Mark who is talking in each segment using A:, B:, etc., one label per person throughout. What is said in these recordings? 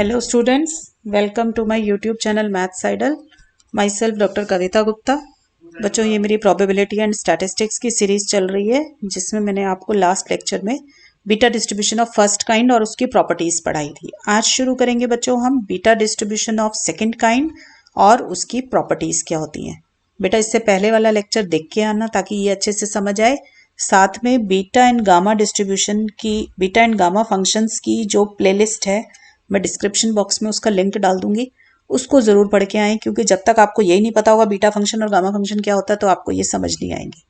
A: Hello students, welcome to my YouTube channel Maths Idol. Myself Dr. कविता गुप्ता। बच्चों ये मेरी probability and statistics की series चल रही है जिसमें मैंने आपको लास्ट लेक्चर में beta distribution of first kind और उसकी प्रॉपर्टीज पढ़ाई थी। आज शुरू करेंगे बच्चों हम beta distribution of second kind और उसकी प्रॉपर्टीज क्या होती हैं। बेटा इससे पहले वाला लेक्चर देख के आना ताकि ये अच्छे से समझ आए। साथ में बीटा एंड गामा डिस्ट्रीब्यूशन की बीटा एंड गामा फंक्शंस की जो प्लेलिस्ट है मैं डिस्क्रिप्शन बॉक्स में उसका लिंक डाल दूंगी, उसको ज़रूर पढ़ के आएँ क्योंकि जब तक आपको यही नहीं पता होगा बीटा फंक्शन और गामा फंक्शन क्या होता है तो आपको ये समझ नहीं आएंगे।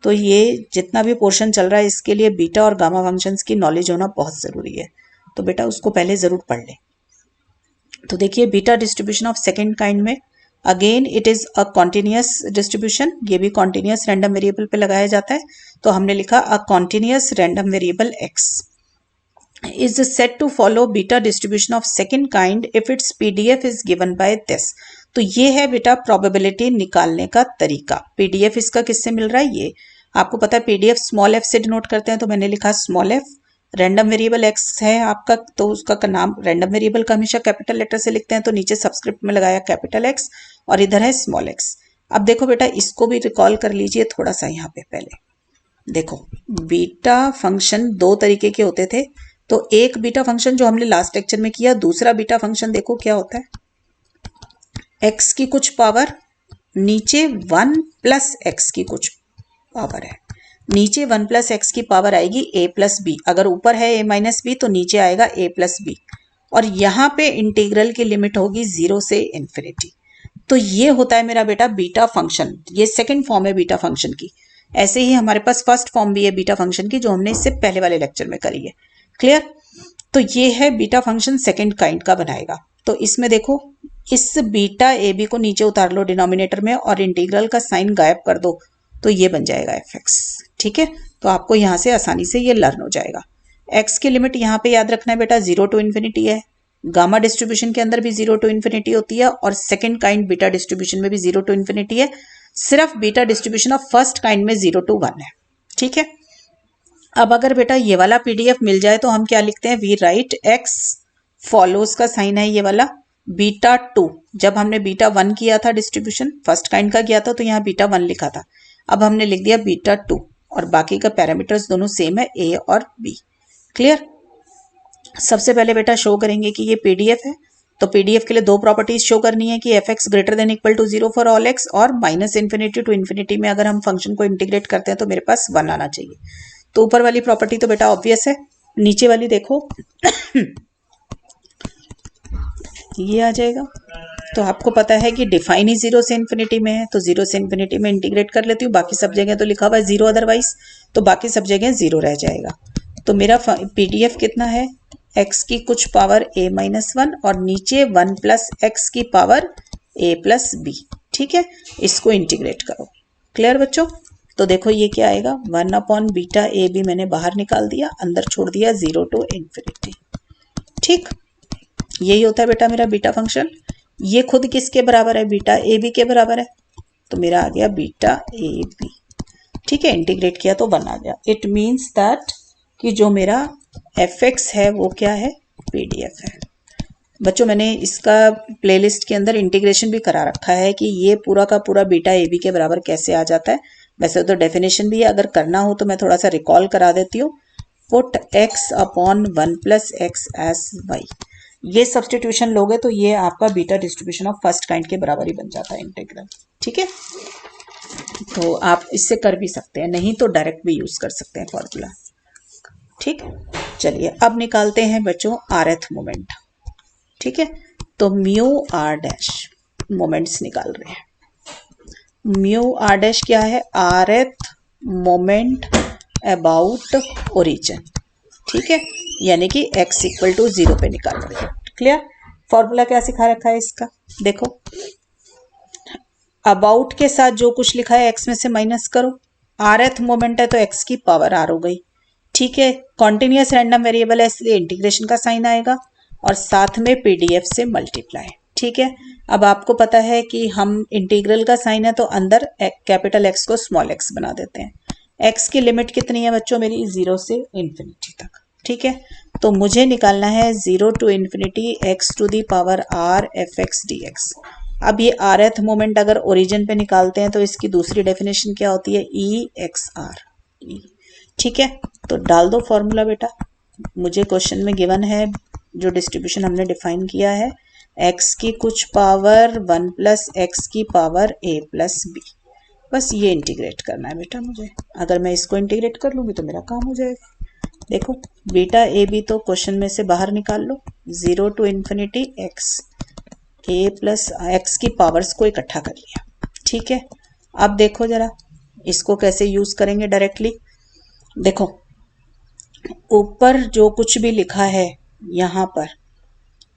A: तो ये जितना भी पोर्शन चल रहा है इसके लिए बीटा और गामा फंक्शंस की नॉलेज होना बहुत ज़रूरी है, तो बेटा उसको पहले ज़रूर पढ़ लें। तो देखिए beta distribution of second kind में again it is a continuous distribution, ये भी कॉन्टिन्यूस रैंडम वेरिएबल पे लगाया जाता है। तो हमने लिखा a continuous random variable x is said to follow beta distribution of second kind if its PDF is given by this। तो ये है बेटा प्रोबेबिलिटी निकालने का तरीका। PDF इसका किससे मिल रहा है, ये आपको पता है PDF स्मॉल f से डिनोट करते हैं, तो मैंने लिखा small f। Random variable x है आपका, तो उसका नाम रैंडम वेरिएबल का हमेशा कैपिटल लेटर से लिखते हैं, तो नीचे सबस्क्रिप्ट में लगाया कैपिटल x और इधर है स्मॉल x। अब देखो बेटा इसको भी रिकॉल कर लीजिए थोड़ा सा। यहाँ पे पहले देखो बीटा फंक्शन दो तरीके के होते थे, तो एक बीटा फंक्शन जो हमने लास्ट लेक्चर में किया, दूसरा बीटा फंक्शन देखो क्या होता है, x की कुछ पावर नीचे 1 प्लस एक्स की कुछ पावर है, नीचे 1 प्लस एक्स की पावर आएगी a प्लस बी, अगर ऊपर है a माइनस बी तो नीचे आएगा a प्लस बी, और यहाँ पे इंटीग्रल की लिमिट होगी 0 से इन्फिनिटी। तो ये होता है मेरा बेटा बीटा फंक्शन, ये सेकेंड फॉर्म है बीटा फंक्शन की। ऐसे ही हमारे पास फर्स्ट फॉर्म भी है बीटा फंक्शन की जो हमने इससे पहले वाले लेक्चर में करी है। क्लियर? तो ये है बीटा फंक्शन सेकंड काइंड का बनाएगा। तो इसमें देखो इस बीटा ए बी को नीचे उतार लो डिनोमिनेटर में और इंटीग्रल का साइन गायब कर दो, तो ये बन जाएगा एफ एक्स। ठीक है, तो आपको यहाँ से आसानी से ये लर्न हो जाएगा। एक्स की लिमिट यहाँ पे याद रखना है बेटा 0 टू इन्फिनिटी है, गामा डिस्ट्रीब्यूशन के अंदर भी 0 टू इन्फिनिटी होती है और सेकेंड काइंड बीटा डिस्ट्रीब्यूशन में भी 0 टू इन्फिनिटी है। सिर्फ beta distribution of first kind में 0 टू 1 है। ठीक है, अब अगर बेटा ये वाला पीडीएफ मिल जाए तो हम क्या लिखते हैं, वी राइट एक्स फॉलोज का साइन है ये वाला बीटा 2। जब हमने बीटा 1 किया था डिस्ट्रीब्यूशन फर्स्ट काइंड का किया था तो यहाँ बीटा 1 लिखा था, अब हमने लिख दिया बीटा 2 और बाकी का पैरामीटर्स दोनों सेम है ए और बी। क्लियर? सबसे पहले बेटा शो करेंगे कि ये पीडीएफ है, तो पीडीएफ के लिए दो प्रॉपर्टीज शो करनी है कि f x greater than equal to 0 for all x, और माइनस इन्फिनिटी टू इन्फिनिटी में अगर हम फंक्शन को इंटीग्रेट करते हैं तो मेरे पास 1 आना चाहिए। तो ऊपर वाली प्रॉपर्टी तो बेटा ऑब्वियस है, नीचे वाली देखो ये आ जाएगा। तो आपको पता है कि डिफाइन ही 0 से इन्फिनिटी में है, तो 0 से इन्फिनिटी में इंटीग्रेट कर लेती हूँ, बाकी सब जगह तो लिखा हुआ है 0 अदरवाइज, तो बाकी सब जगह 0 रह जाएगा। तो मेरा पीडीएफ कितना है, x की कुछ पावर a माइनस 1 और नीचे 1 प्लस एक्स की पावर a प्लस बी। ठीक है, इसको इंटीग्रेट करो। क्लियर बच्चों? तो देखो ये क्या आएगा, 1 अपॉन बीटा ए बी मैंने बाहर निकाल दिया, अंदर छोड़ दिया 0 टू इन्फिनिटी। ठीक, यही होता है बेटा मेरा बीटा फंक्शन। ये खुद किसके बराबर है, बीटा ए बी के बराबर है, तो मेरा आ गया बीटा ए बी। ठीक है, इंटीग्रेट किया तो 1 आ गया। इट मीन्स दैट कि जो मेरा एफ एक्स है वो क्या है, पीडीएफ है। बच्चों मैंने इसका प्लेलिस्ट के अंदर इंटीग्रेशन भी करा रखा है कि ये पूरा का पूरा बीटा ए बी के बराबर कैसे आ जाता है। वैसे तो डेफिनेशन भी है, अगर करना हो तो मैं थोड़ा सा रिकॉल करा देती हूँ। Put x upon 1 plus x as y, ये सब्सटीट्यूशन लोगे तो ये आपका beta distribution of first kind के बराबर ही बन जाता है इंटीग्रल। ठीक है, तो आप इससे कर भी सकते हैं, नहीं तो डायरेक्ट भी यूज कर सकते हैं फॉर्मूला। ठीक, चलिए अब निकालते हैं बच्चों rth मोमेंट। ठीक है, तो म्यू आर डैश मोमेंट्स निकाल रहे हैं। म्यू आर डैश क्या है, rth मोमेंट अबाउट ओरिजिन। ठीक है, यानी कि x इक्वल टू 0 पे निकाल रहे हैं। क्लियर? फॉर्मूला क्या सिखा रखा है इसका, देखो अबाउट के साथ जो कुछ लिखा है x में से माइनस करो, rth मोमेंट है तो x की पावर r हो गई। ठीक है, कॉन्टिन्यूस रैंडम वेरिएबल है इसलिए इंटीग्रेशन का साइन आएगा और साथ में पीडीएफ से मल्टीप्लाई। ठीक है, अब आपको पता है कि हम इंटीग्रल का साइन है तो अंदर कैपिटल एक्स को स्मॉल एक्स बना देते हैं। एक्स की लिमिट कितनी है बच्चों मेरी, 0 से इन्फिनिटी तक। ठीक है, तो मुझे निकालना है 0 to infinity x to the power r f x d x. अब ये rth मोमेंट अगर ओरिजिन पे निकालते हैं तो इसकी दूसरी डेफिनेशन क्या होती है, ई एक्स आर। ठीक है, तो डाल दो फॉर्मूला बेटा। मुझे क्वेश्चन में गिवन है जो डिस्ट्रीब्यूशन हमने डिफाइन किया है, x की कुछ पावर 1 प्लस एक्स की पावर a प्लस बी। बस ये इंटीग्रेट करना है बेटा मुझे। अगर मैं इसको इंटीग्रेट कर लूँगी तो मेरा काम हो जाएगा। देखो बीटा ए बी तो क्वेश्चन में से बाहर निकाल लो, 0 to infinity x a plus x की पावर्स को इकट्ठा कर लिया। ठीक है, अब देखो जरा इसको कैसे यूज करेंगे डायरेक्टली। देखो ऊपर जो कुछ भी लिखा है यहाँ पर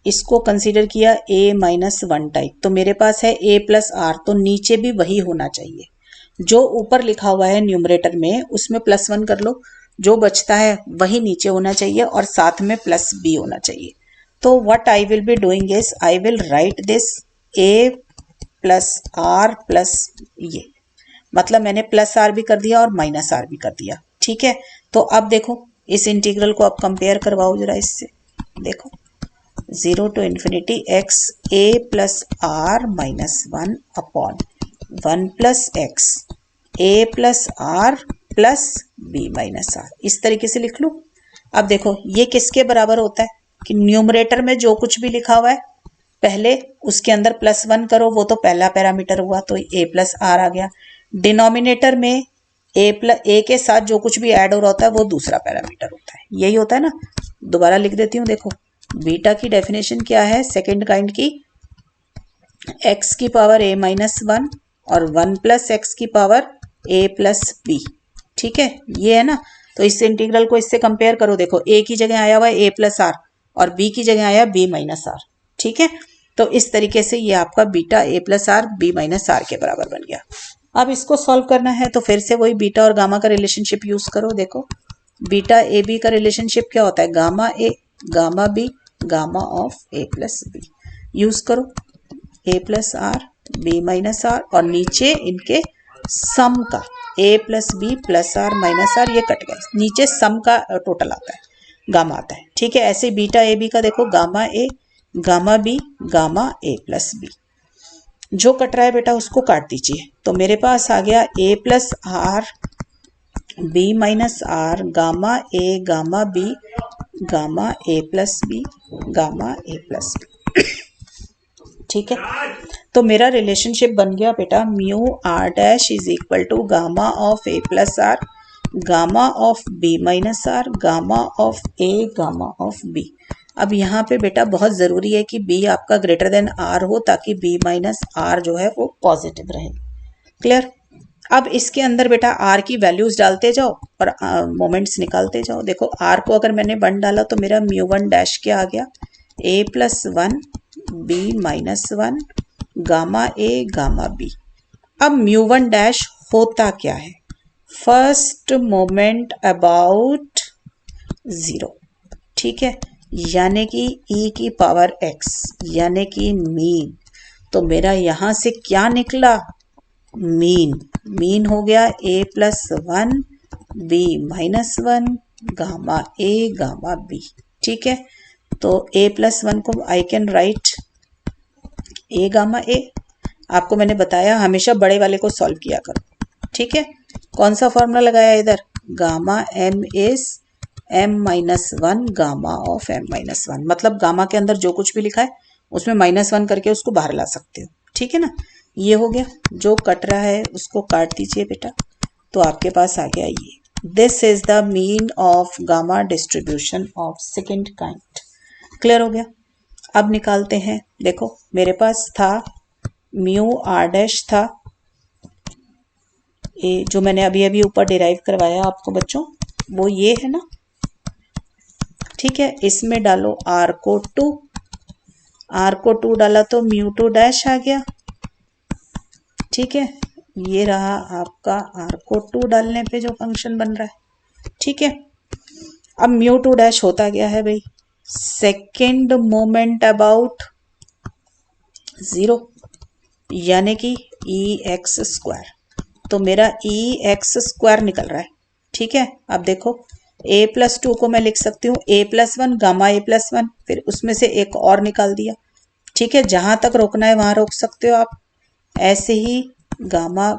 A: इसको कंसीडर किया a माइनस 1 टाइप, तो मेरे पास है a प्लस आर, तो नीचे भी वही होना चाहिए। जो ऊपर लिखा हुआ है न्यूमरेटर में उसमें +1 कर लो, जो बचता है वही नीचे होना चाहिए और साथ में प्लस b होना चाहिए। तो what I will be doing is I will write this a plus r plus ये, मतलब मैंने प्लस आर भी कर दिया और माइनस आर भी कर दिया। ठीक है, तो अब देखो इस इंटीग्रल को आप कंपेयर करवाओ जरा इससे। देखो 0 to infinity x a plus are minus 1 upon 1 plus x a plus r plus b minus r, इस तरीके से लिख लूँ। अब देखो ये किसके बराबर होता है कि न्यूमरेटर में जो कुछ भी लिखा हुआ है पहले उसके अंदर +1 करो, वो तो पहला पैरामीटर हुआ तो a प्लस आर आ गया। डिनोमिनेटर में ए के साथ जो कुछ भी ऐड हो रहा होता है वो दूसरा पैरामीटर होता है, यही होता है ना। दोबारा लिख देती हूँ, देखो बीटा की डेफिनेशन क्या है सेकेंड काइंड की, x की पावर a माइनस 1 और 1 प्लस एक्स की पावर a प्लस बी। ठीक है, ये है ना। तो इस इंटीग्रल को इससे कंपेयर करो, देखो a की जगह आया हुआ है a प्लस आर और b की जगह आया b माइनस आर। ठीक है, तो इस तरीके से ये आपका beta a plus R B minus r के बराबर बन गया। अब इसको सॉल्व करना है तो फिर से वही बीटा और गामा का रिलेशनशिप यूज करो। देखो बीटा ए बी का रिलेशनशिप क्या होता है, gamma A gamma B gamma of A plus B. Use करो A plus R B minus R और नीचे इनके सम का A plus B plus are minus R, ये कट गए, नीचे सम का टोटल आता है गामा आता है। ठीक है, ऐसे बीटा ए बी का देखो gamma A gamma B gamma a plus b, जो कट रहा है बेटा उसको काट दीजिए। तो मेरे पास आ गया a plus R B minus r gamma B gamma a plus b gamma a plus b. ठीक है, तो मेरा रिलेशनशिप बन गया बेटा mu r dash is equal to gamma of A plus r gamma of b minus r gamma of a gamma of b. अब यहाँ पे बेटा बहुत ज़रूरी है कि b आपका ग्रेटर देन r हो ताकि b माइनस आर जो है वो पॉजिटिव रहे। क्लियर। अब इसके अंदर बेटा r की वैल्यूज डालते जाओ और मोमेंट्स निकालते जाओ। देखो r को अगर मैंने 1 डाला तो मेरा μ1 डैश क्या आ गया, a plus 1 b minus 1 gamma a gamma b। अब μ1 डैश होता क्या है, फर्स्ट मोमेंट अबाउट 0। ठीक है, यानी कि e की पावर x यानी कि मीन। तो मेरा यहां से क्या निकला, मीन। मीन हो गया a plus 1 b minus 1 gamma a gamma b। ठीक है, तो a प्लस 1 को I can write a gamma a। आपको मैंने बताया हमेशा बड़े वाले को सॉल्व किया करो। ठीक है, कौन सा फॉर्मूला लगाया इधर, gamma m is m minus 1 gamma of m minus 1, मतलब गामा के अंदर जो कुछ भी लिखा है उसमें -1 करके उसको बाहर ला सकते हो। ठीक है ना, ये हो गया। जो कट रहा है उसको काट दीजिए बेटा, तो आपके पास आ गया ये, this is the mean of gamma distribution of second kind. Clear हो गया। अब निकालते हैं। देखो मेरे पास था म्यू आर डैश था ये जो मैंने अभी अभी ऊपर डिराइव करवाया आपको बच्चों, वो ये है ना। ठीक है, इसमें डालो r को 2, r को 2 डाला तो μ2 डैश आ गया। ठीक है, ये रहा आपका r को 2 डालने पे जो फंक्शन बन रहा है। ठीक है, अब μ2 डैश होता गया है भाई सेकेंड मोमेंट अबाउट 0 यानी कि e x स्क्वायर। तो मेरा e x स्क्वायर निकल रहा है। ठीक है, अब देखो a+2 को मैं लिख सकती हूँ a+1 गामा a+1, फिर उसमें से एक और निकाल दिया। ठीक है, जहां तक रोकना है वहां रोक सकते हो आप। ऐसे ही गामा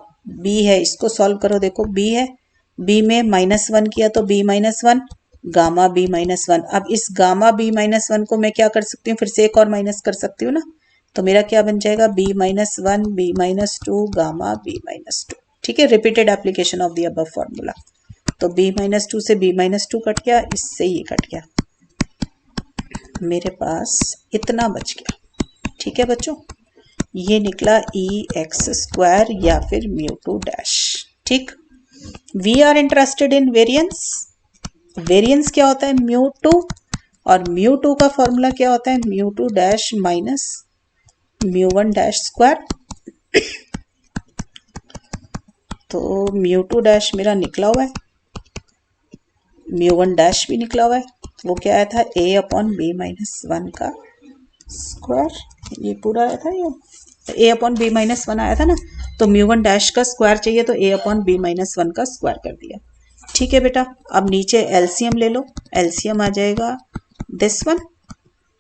A: b है, इसको सॉल्व करो। देखो b है, b में -1 किया तो b-1 गामा b-1। अब इस गामा b-1 को मैं क्या कर सकती हूँ, फिर से एक और माइनस कर सकती हूँ ना, तो मेरा क्या बन जाएगा b-1 b-2 गामा b-2। ठीक है, repeated application of the above formula. तो b-2 से b-2 कट गया, इससे ये कट गया, मेरे पास इतना बच गया। ठीक है बच्चों, ये निकला EX² या फिर μ2 डैश। ठीक, we are interested in variance. Variance क्या होता है μ2, और μ2 का फॉर्मूला क्या होता है μ2 डैश माइनस μ1 डैश स्क्वायर। तो μ2 डैश मेरा निकला हुआ है, μ1 डैश भी निकला हुआ है। वो क्या आया था a/b-1 का स्क्वायर, ये पूरा आया था, ये a/b-1 आया था ना, तो μ1 डैश का स्क्वायर चाहिए तो a/b-1 का स्क्वायर कर दिया। ठीक है बेटा, अब नीचे एलसीएम ले लो, एलसीएम आ जाएगा दिस वन,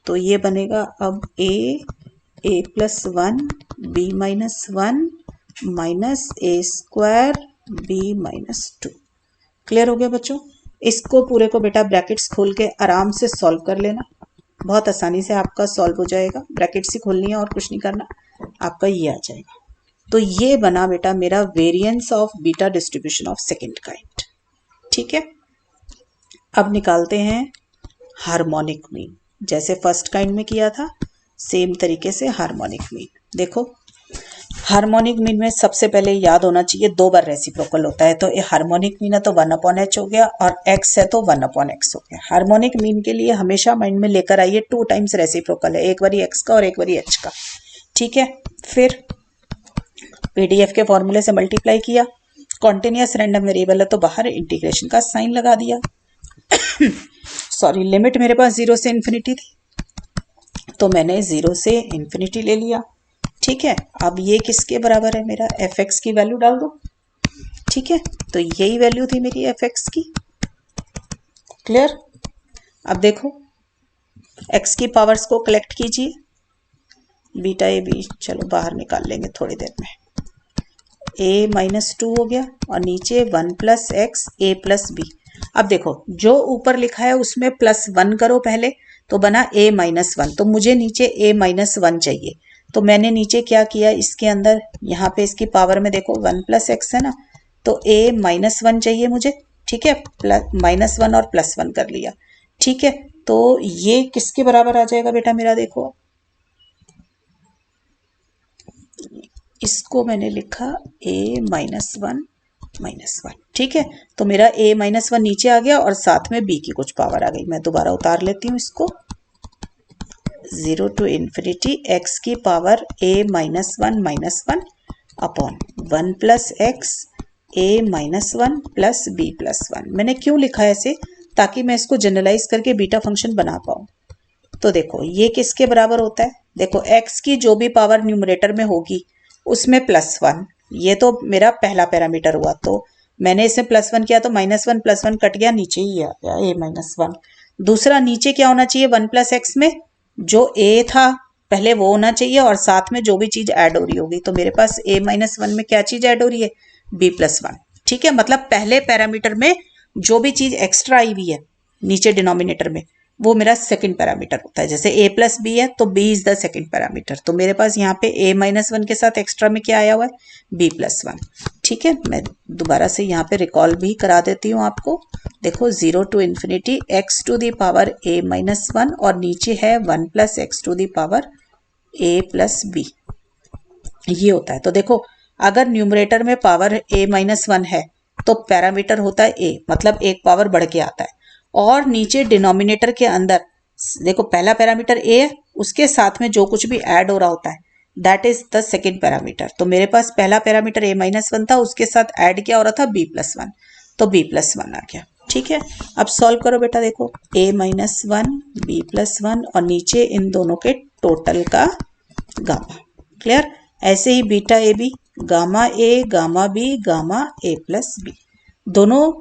A: तो ये बनेगा अब a+1 b-1 minus a² b-2। Clear हो गया बच्चों? इसको पूरे को बेटा ब्रैकेट्स खोल के आराम से सॉल्व कर लेना, बहुत आसानी से आपका सॉल्व हो जाएगा। ब्रैकेट्स ही खोलनी है और कुछ नहीं करना, आपका ये आ जाएगा। तो ये बना बेटा मेरा variance of beta distribution of second kind. ठीक है, अब निकालते हैं हार्मोनिक मीन, जैसे फर्स्ट काइंड में किया था सेम तरीके से हार्मोनिक मीन। देखो, हार्मोनिक मीन में सबसे पहले याद होना चाहिए 2 बार रेसिप्रोकल होता है, तो ये हार्मोनिक मीन है तो 1/h हो गया, और x है तो 1/x हो गया। हार्मोनिक मीन के लिए हमेशा माइंड में लेकर आइए 2 टाइम्स रेसिप्रोकल है, एक बारी x का और एक बारी h का। ठीक है, फिर PDF के फॉर्मूले से मल्टीप्लाई किया, कॉन्टिन्यूअस रैंडम वेरिएबल है तो बाहर इंटीग्रेशन का साइन लगा दिया। सॉरी, लिमिट मेरे पास 0 से इन्फिनिटी थी, तो मैंने 0 से इन्फिनिटी ले लिया। ठीक है, अब ये किसके बराबर है, मेरा fx की वैल्यू डाल दो। ठीक है, तो यही वैल्यू थी मेरी fx की। क्लियर? अब देखो, x की पावर्स को कलेक्ट कीजिए, बीटा ए बी चलो बाहर निकाल लेंगे थोड़ी देर में। a-2 हो गया, और नीचे 1 + x a + b। अब देखो, जो ऊपर लिखा है उसमें +1 करो पहले, तो बना a-1, तो मुझे नीचे a-1 चाहिए। तो मैंने नीचे क्या किया, इसके अंदर यहाँ पे इसकी पावर में देखो 1 + x है ना, तो a-1 चाहिए मुझे। ठीक है, -1 और +1 कर लिया। ठीक है, तो ये किसके बराबर आ जाएगा बेटा मेरा, देखो इसको मैंने लिखा a-1 ठीक है, तो मेरा a-1 नीचे आ गया और साथ में b की कुछ पावर आ गई। मैं दोबारा उतार लेती हूँ इसको, 0 to ∞ x की power a-1 upon 1 + x a-1 + b+1। मैंने क्यों लिखा है ऐसे, ताकि मैं इसको जनरलाइज करके बीटा फंक्शन बना पाऊँ। तो देखो ये किसके बराबर होता है, देखो x की जो भी पावर न्यूमरेटर में होगी उसमें +1, ये तो मेरा पहला पैरामीटर हुआ, तो मैंने इसमें +1 किया तो -1 +1 कट गया, नीचे ही आ गया a-1। दूसरा नीचे क्या होना चाहिए, 1 + x में जो a था पहले वो होना चाहिए, और साथ में जो भी चीज ऐड हो रही होगी, तो मेरे पास a-1 में क्या चीज ऐड हो रही है, b+1। ठीक है, मतलब पहले पैरामीटर में जो भी चीज एक्स्ट्रा आई हुई है नीचे डिनोमिनेटर में, वो मेरा सेकंड पैरामीटर होता है। जैसे a + b है तो b is the second parameter, तो मेरे पास यहाँ पे a-1 के साथ एक्स्ट्रा में क्या आया हुआ है, b+1। ठीक है, मैं दोबारा से यहाँ पे रिकॉल भी करा देती हूँ आपको। देखो, 0 to ∞ x to the power a-1, और नीचे है 1 + x to the power a + b, ये होता है। तो देखो, अगर न्यूमरेटर में पावर a-1 है तो पैरामीटर होता है a, मतलब एक पावर बढ़ के आता है, और नीचे डिनोमिनेटर के अंदर देखो पहला पैरामीटर a है, उसके साथ में जो कुछ भी ऐड हो रहा होता है that is the second parameter. तो मेरे पास पहला पैरामीटर a-1 था, उसके साथ ऐड क्या हो रहा था, b+1, तो b+1 आ गया। ठीक है, अब सॉल्व करो बेटा, देखो a-1 b+1 और नीचे इन दोनों के टोटल का गामा। क्लियर? ऐसे ही beta A B, gamma A gamma B gamma a + b, दोनों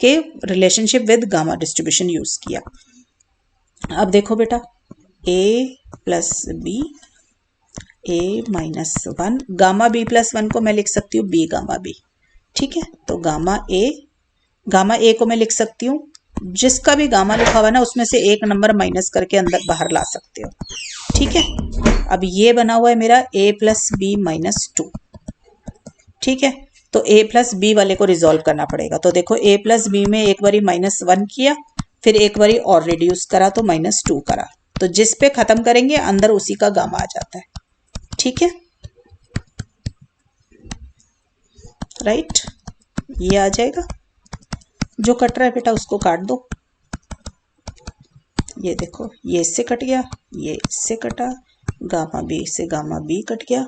A: के relationship with gamma distribution use किया। अब देखो बेटा, A plus B, A minus 1, gamma B plus 1 को मैं लिख सकती हूँ बी गामा बी। ठीक है, तो गामा ए को मैं लिख सकती हूँ, जिसका भी गामा लिखा हुआ ना उसमें से एक नंबर माइनस करके अंदर बाहर ला सकते हो। ठीक है, अब ये बना हुआ है मेरा ए प्लस बी माइनस 2। ठीक है, तो ए प्लस बी वाले को रिजॉल्व करना पड़ेगा। तो देखो ए प्लस बी में एक बारी -1 किया, फिर एक बारी और रिड्यूस करा तो -2 करा, तो जिस पे खत्म करेंगे अंदर उसी का गामा आ जाता है। ठीक है, राइट, ये आ जाएगा। जो कट रहा है बेटा उसको काट दो। ये देखो, ये इससे कट गया, ये इससे कटा, गामा बी से गामा बी कट गया,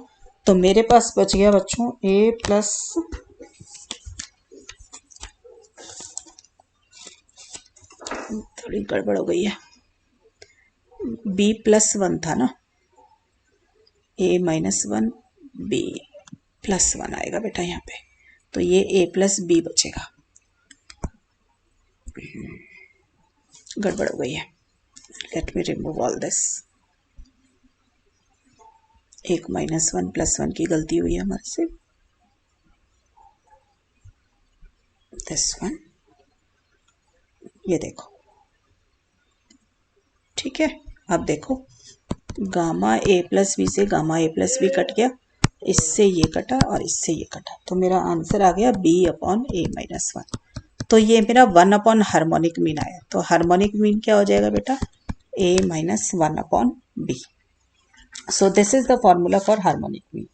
A: तो मेरे पास बच गया बच्चों ए प्लस थोड़ी गड़बड़ हो गई है, बी प्लस 1 था ना, ए माइनस 1 बी प्लस 1 आएगा बेटा यहाँ पे, तो ये ए प्लस बी बचेगा। गड़बड़ हो गई है, let me remove all this. एक -1 +1 की गलती हुई है हमारे से, दिस वन, ये देखो। ठीक है, अब देखो, गामा ए प्लस बी से gamma a plus b cut गया, इससे ये कटा और इससे ये कटा, तो मेरा आंसर आ गया b अपॉन a माइनस 1। तो ये मेरा 1 अपॉन हार्मोनिक मीन आया, तो हार्मोनिक मीन क्या हो जाएगा बेटा, a minus 1 upon b। So this is the formula for harmonic mean.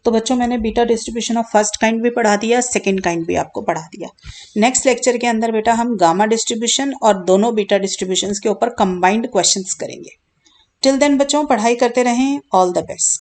A: तो बच्चों मैंने beta distribution of first kind भी पढ़ा दिया, सेकंड काइंड भी आपको पढ़ा दिया। नेक्स्ट लेक्चर के अंदर बेटा हम गामा डिस्ट्रीब्यूशन और दोनों बीटा डिस्ट्रीब्यूशंस के ऊपर कंबाइंड क्वेश्चंस करेंगे। टिल देन बच्चों पढ़ाई करते रहें, ऑल द बेस्ट।